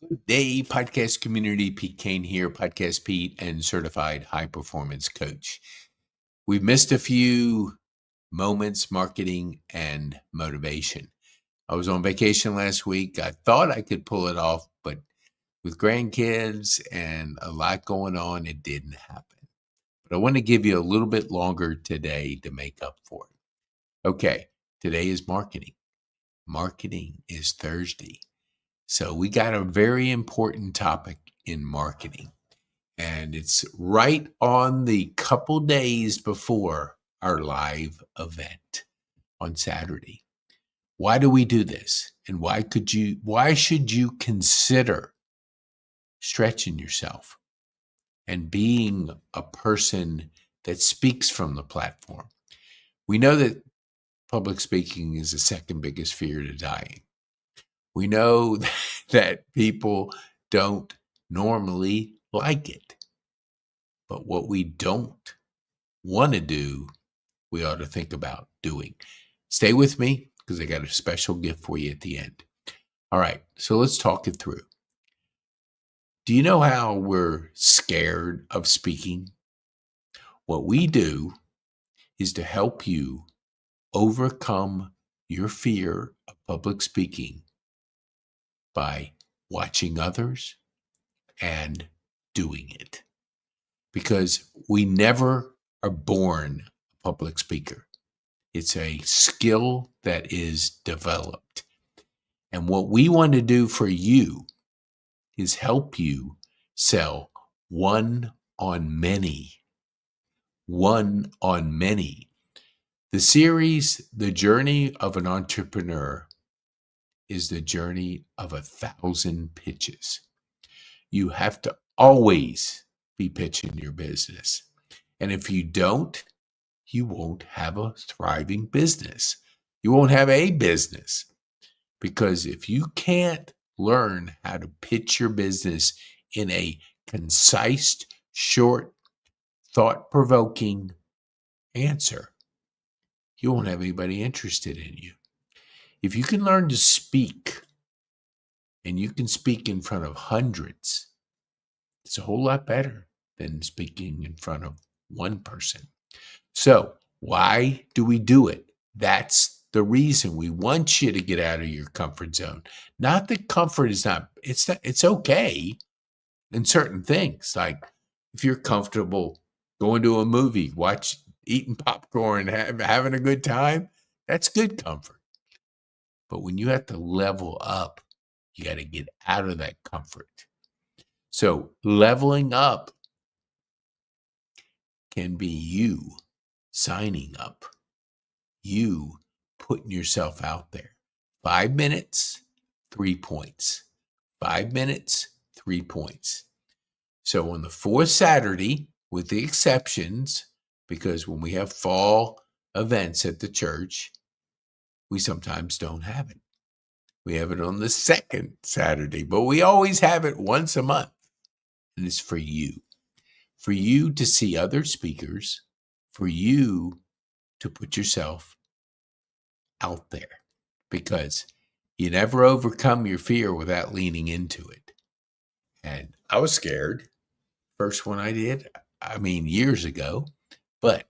Good day, podcast community. Pete Kane here, Podcast Pete, and certified high performance coach. We've missed a few moments, marketing, and motivation. I was on vacation last week. I thought I could pull it off, but with grandkids and a lot going on, it didn't happen. But I want to give you a little bit longer today to make up for it. Okay, today is marketing. Marketing is Thursday. So we got a very important topic in marketing, and it's right on the couple days before our live event on Saturday. Why do we do this? And why should you consider stretching yourself and being a person that speaks from the platform? We know that public speaking is the second biggest fear to dying. We know that people don't normally like it. But what we don't want to do, we ought to think about doing. Stay with me because I got a special gift for you at the end. All right, so let's talk it through. Do you know how we're scared of speaking? What we do is to help you overcome your fear of public speaking by watching others and doing it. Because we never are born a public speaker. It's a skill that is developed. And what we want to do for you is help you sell one on many. One on many. The series, The Journey of an Entrepreneur, is the journey of 1,000 pitches. You have to always be pitching your business. And if you don't, you won't have a thriving business. You won't have a business. Because if you can't learn how to pitch your business in a concise, short, thought-provoking answer, you won't have anybody interested in you. If you can learn to speak, and you can speak in front of hundreds, it's a whole lot better than speaking in front of one person. So why do we do it? That's the reason. We want you to get out of your comfort zone. Not that comfort is not, it's okay in certain things. Like if you're comfortable going to a movie, eating popcorn, having a good time, that's good comfort. But when you have to level up, you got to get out of that comfort. So leveling up can be you signing up, you putting yourself out there. 5 minutes, 3 points. 5 minutes, 3 points. So on the fourth Saturday, with the exceptions, because when we have fall events at the church, we sometimes don't have it. We have it on the second Saturday, but we always have it once a month. And it's for you to see other speakers, for you to put yourself out there, because you never overcome your fear without leaning into it. And I was scared. First one I did, years ago, but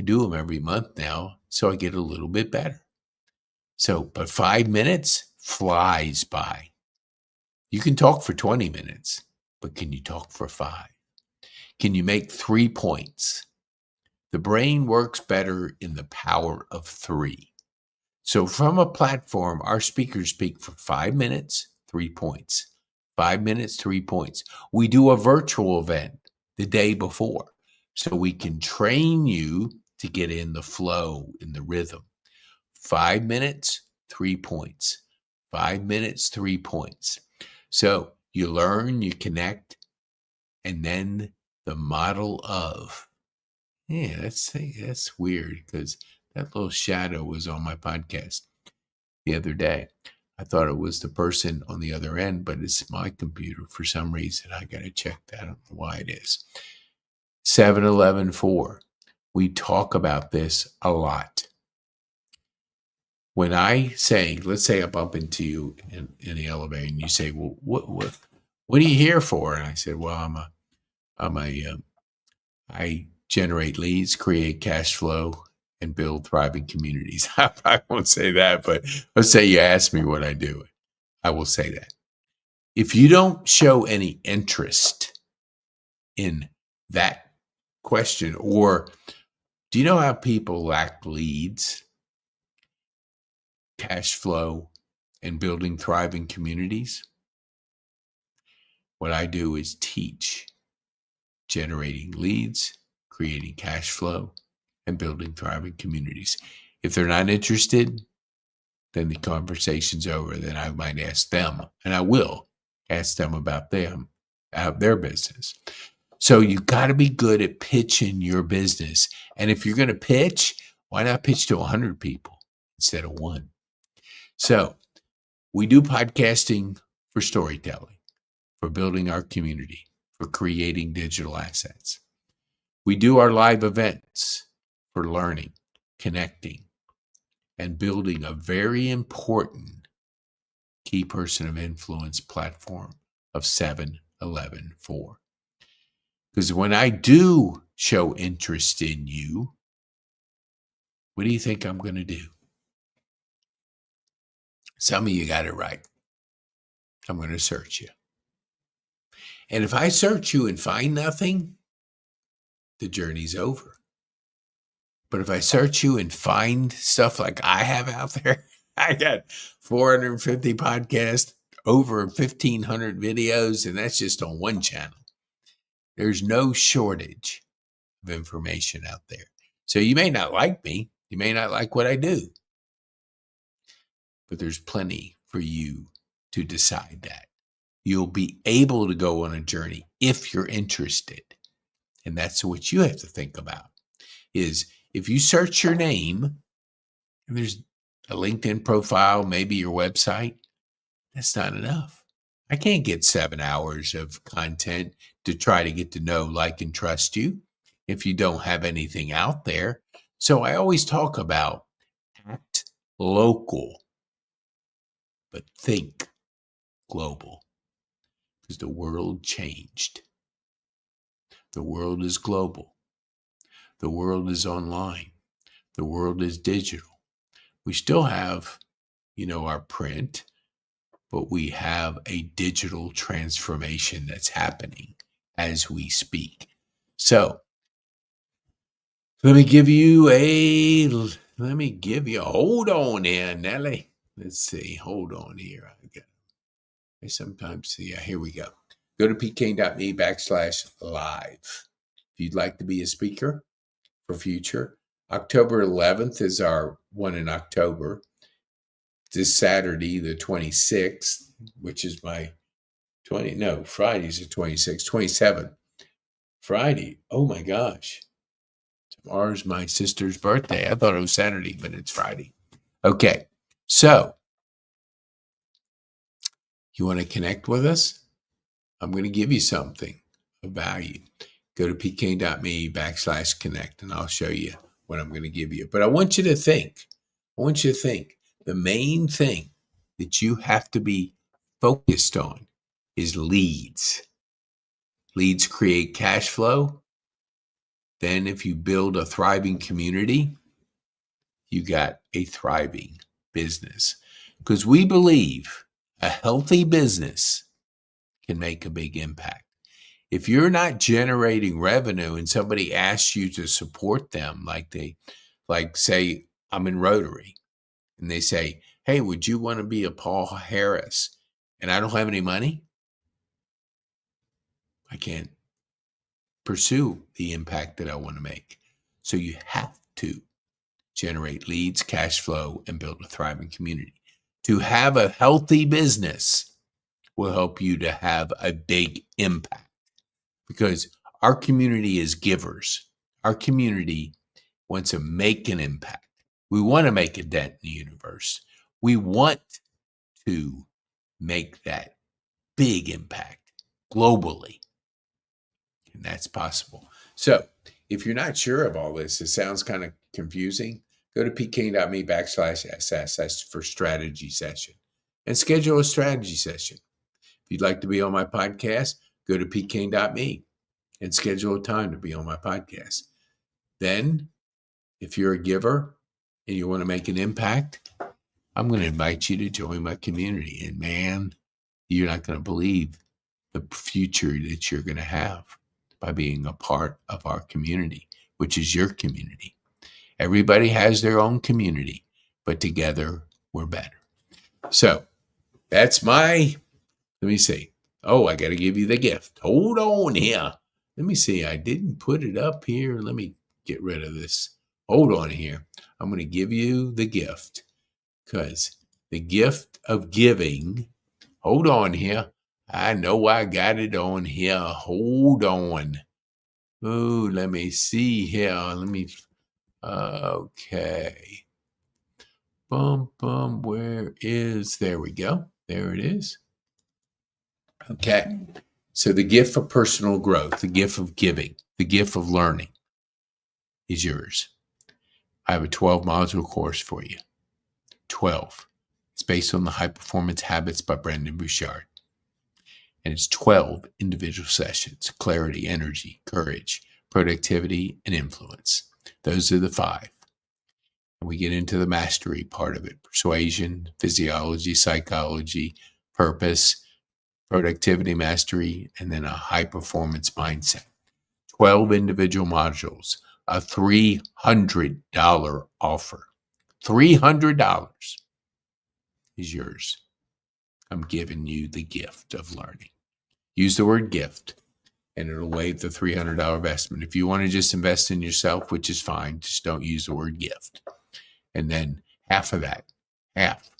I do them every month now, so I get a little bit better. But 5 minutes flies by. You can talk for 20 minutes, but can you talk for 5? Can you make 3 points? The brain works better in the power of 3. So from a platform, our speakers speak for 5 minutes, 3 points. 5 minutes, 3 points. We do a virtual event the day before, so we can train you to get in the flow, in the rhythm. 5 minutes, 3 points. 5 minutes, 3 points. So you learn, you connect, and then the model of, that's weird because that little shadow was on my podcast the other day. I thought it was the person on the other end, but it's my computer for some reason. I got to check that. I don't know why it is. 7-11-4. We talk about this a lot. When I say, let's say I bump into you in the elevator and you say, well, what are you here for? And I said, well, I generate leads, create cash flow, and build thriving communities. I probably won't say that, but let's say you ask me what I do. I will say that. If you don't show any interest in that question, or do you know how people lack leads, cash flow, and building thriving communities? What I do is teach generating leads, creating cash flow, and building thriving communities. If they're not interested, then the conversation's over. Then I might ask them, and I will ask them about their business. So you got to be good at pitching your business. And if you're going to pitch, why not pitch to 100 people instead of one? So we do podcasting for storytelling, for building our community, for creating digital assets. We do our live events for learning, connecting, and building a very important key person of influence platform of 7-11-4. Because when I do show interest in you, what do you think I'm going to do? Some of you got it right. I'm going to search you. And if I search you and find nothing, the journey's over. But if I search you and find stuff like I have out there, I got 450 podcasts, over 1,500 videos, and that's just on one channel. There's no shortage of information out there. So you may not like me. You may not like what I do. But there's plenty for you to decide that. You'll be able to go on a journey if you're interested. And that's what you have to think about is if you search your name and there's a LinkedIn profile, maybe your website, that's not enough. I can't get 7 hours of content to try to get to know, like, and trust you if you don't have anything out there. So I always talk about act local, but think global, because the world changed. The world is global. The world is online. The world is digital. We still have, our print, but we have a digital transformation that's happening as we speak. So let me give you, hold on here, Nelly. Let's see, hold on here. I sometimes see, here we go. Go to pkane.me/live. If you'd like to be a speaker for future, October 11th is our one in October. This Saturday, the 26th, which is my Friday's the 26th, 27th. Friday. Oh my gosh. Tomorrow's my sister's birthday. I thought it was Saturday, but it's Friday. Okay. So you want to connect with us? I'm going to give you something of value. Go to pkane.me/connect and I'll show you what I'm going to give you. But I want you to think. The main thing that you have to be focused on is leads. Leads create cash flow. Then if you build a thriving community, you got a thriving business. Because we believe a healthy business can make a big impact. If you're not generating revenue and somebody asks you to support them, like say I'm in Rotary and they say, hey, would you want to be a Paul Harris? And I don't have any money, I can't pursue the impact that I want to make. So you have to generate leads, cash flow, and build a thriving community. To have a healthy business will help you to have a big impact because our community is givers. Our community wants to make an impact. We want to make a dent in the universe. We want to make that big impact globally. And that's possible. So if you're not sure of all this, it sounds kind of confusing Go to pking.me/SS. That's for strategy session. And schedule a strategy session. If you'd like to be on my podcast, go to pking.me and schedule a time to be on my podcast. Then, if you're a giver and you want to make an impact, I'm going to invite you to join my community. And man, you're not going to believe the future that you're going to have by being a part of our community, which is your community. Everybody has their own community, but together we're better. So that's let me see. Oh, I got to give you the gift. Hold on here. Let me see. I didn't put it up here. Let me get rid of this. Hold on here. I'm going to give you the gift because the gift of giving. Hold on here. I know I got it on here. Hold on. Oh, let me see here. Okay. Where is, there we go. There it is. Okay. So the gift for personal growth, the gift of giving, the gift of learning is yours. I have a 12-module course for you. 12. It's based on the High Performance Habits by Brendon Burchard. And it's 12 individual sessions: clarity, energy, courage, productivity, and influence. Those are the 5. And we get into the mastery part of it: persuasion, physiology, psychology, purpose, productivity mastery, and then a high performance mindset. 12 individual modules, a $300 offer. $300 is yours. I'm giving you the gift of learning. Use the word gift, and it'll waive the $300 investment. If you want to just invest in yourself, which is fine, just don't use the word gift. And then half of that, half,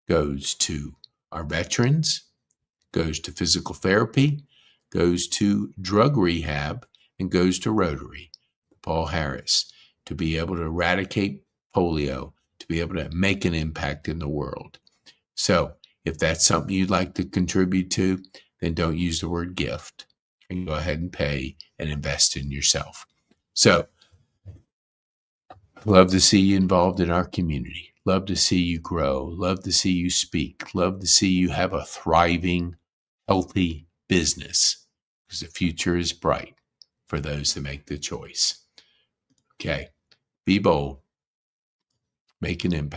goes to our veterans, goes to physical therapy, goes to drug rehab, and goes to Rotary, Paul Harris, to be able to eradicate polio, to be able to make an impact in the world. So if that's something you'd like to contribute to, then don't use the word gift and go ahead and pay and invest in yourself. So love to see you involved in our community. Love to see you grow. Love to see you speak. Love to see you have a thriving, healthy business, because the future is bright for those that make the choice. Okay. Be bold. Make an impact.